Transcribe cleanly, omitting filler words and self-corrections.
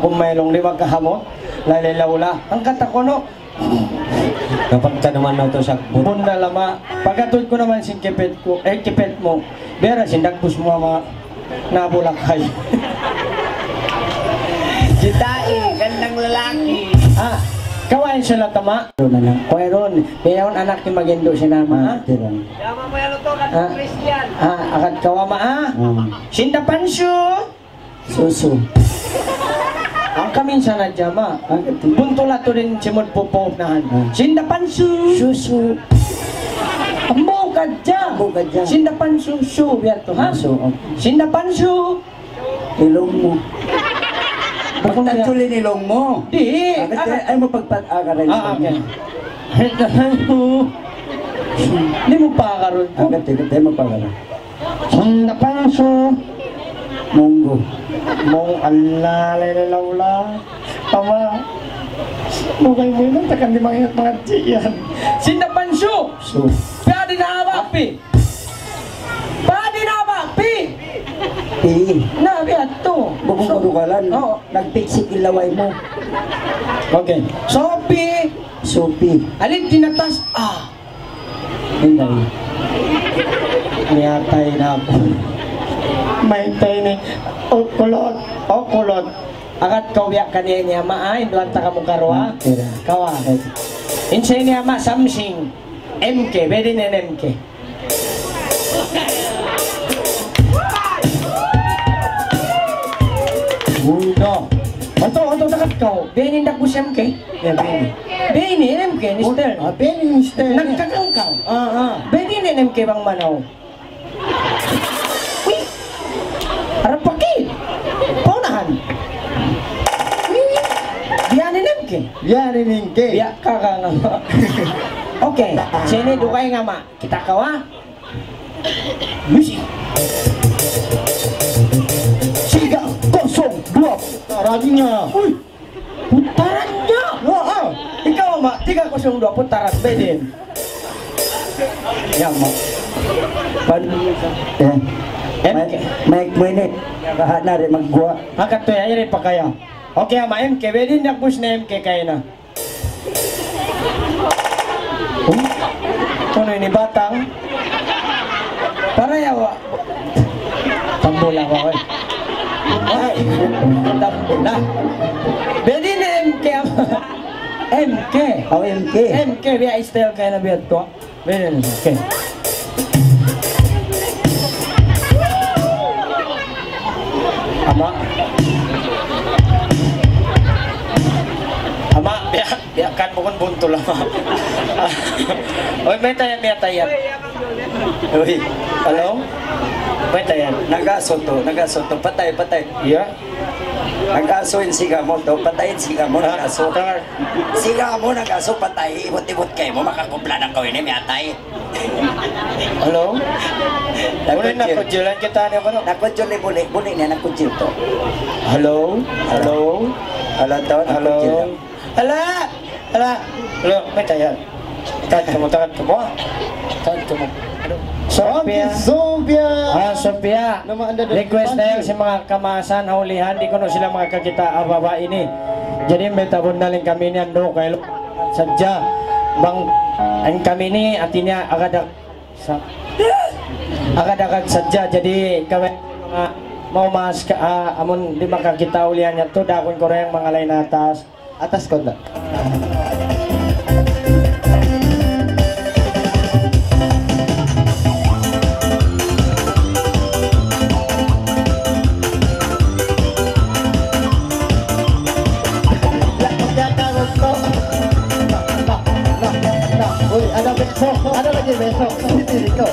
kung mayroong liwag kahamot, lalilawla. Ang kata ko no, Kapag ka naman na ito sa bunda lama. Pagkatod ko naman sin kipet ko, kipet mo. Bera sindagbus mo mga nabulakay. Jitai, gandang lalaki. Ah, kawain siya na tama. Kuya mayroon anak ni Magindo si nama. Yama mo yan ito, katong Christian. Akad kawama Sinda pansyo. Susu. Ang kamin sa nadyama. Buntula to rin simod pupunahan. Sinda pansyo. Susu. Ambo kadya. Sinda pansyo. Su. Biyato ha? Sinda pansyo. Ilong mo. Bakit Actually nilong mo. Di. Ay mo pagpag-agaran. Okay. Hindi mo pa karoon ko. Agad mo pag-agaran. Sinda pansyo. Munggo. Mong Allah lalawla. Tama. Mukay mo yun, takkan di mga tiyan. Sinda pansyo. So. Pwede na abapi. Pwede na abapi. Nabi ato. Bukong kadukalan. Oo. Nagpiksik ilaway mo. Okay. Sopi. Sopi. Alin tinatas. Hinday. Niyatay na po. May tay ni. Kulot. Kulot. Akat kawyak ka niya maay. Duwan ta ka mong karwa. Kawa. Insay niya ma. Samsing. MK. Pwede na MK. Uno. Ato takat kau. Benin dak bus MK. Ya Benin. Benin MK ni Stern. Benin Stern. Nagkakang kau. Benin MK bang manaw. Uy. Harap pakit. Paunahan. Biyanin MK. Biyanin MK. Biya kakang. Okay. Sini dukay nga ma. Kita kawa. Musik. 3-0-2 putarannya. Putarannya. Ikaw ma 3-0-2 putaran Bedin. Ya ma. Mike mo ini kahat na rin magguwa. Hakat to ya rin pa kaya. Okay ma MK Bedin nak push na MK kaya na. Kuno ini batang. Para yawa. Tambula ko eh. Ay, tambula. Bedi ni MK. MK. MK. MK biya style kaya na biya to. Bedi ni MK. Ama, biya kan bukan buntul ama. Oy, may tayan. Uy, halo? May tayan. Nagasoto, patay. Iya. Nagasoin siga mo to, patayin siga mo, nagaso. Siga mo, nagaso, patay, ibot-ibot kayo mo, makakumpla ng kawin may atay. Halo? Muli nakujilan kita niya ko no? Nakujil ni buli niya, nakujil to. Halo? Halo to, nakujil. Hala, may tayan. Tahan ka mo. Sophia. Sophia. Request na yun sa mga kamasan, haulihan. Di ko no sila makakakita ababa ini. Jadi may tabon na lang kami niyan do. Kaya sadya. Bang, ang kami ni atinya agadak sadya. Jadi kami mga mau mas amon di makakita ulihan niya to. Dakon ko rin mga lain atas. Atas ko na. Uy, ada besok, ada lagi besok. Sini kau.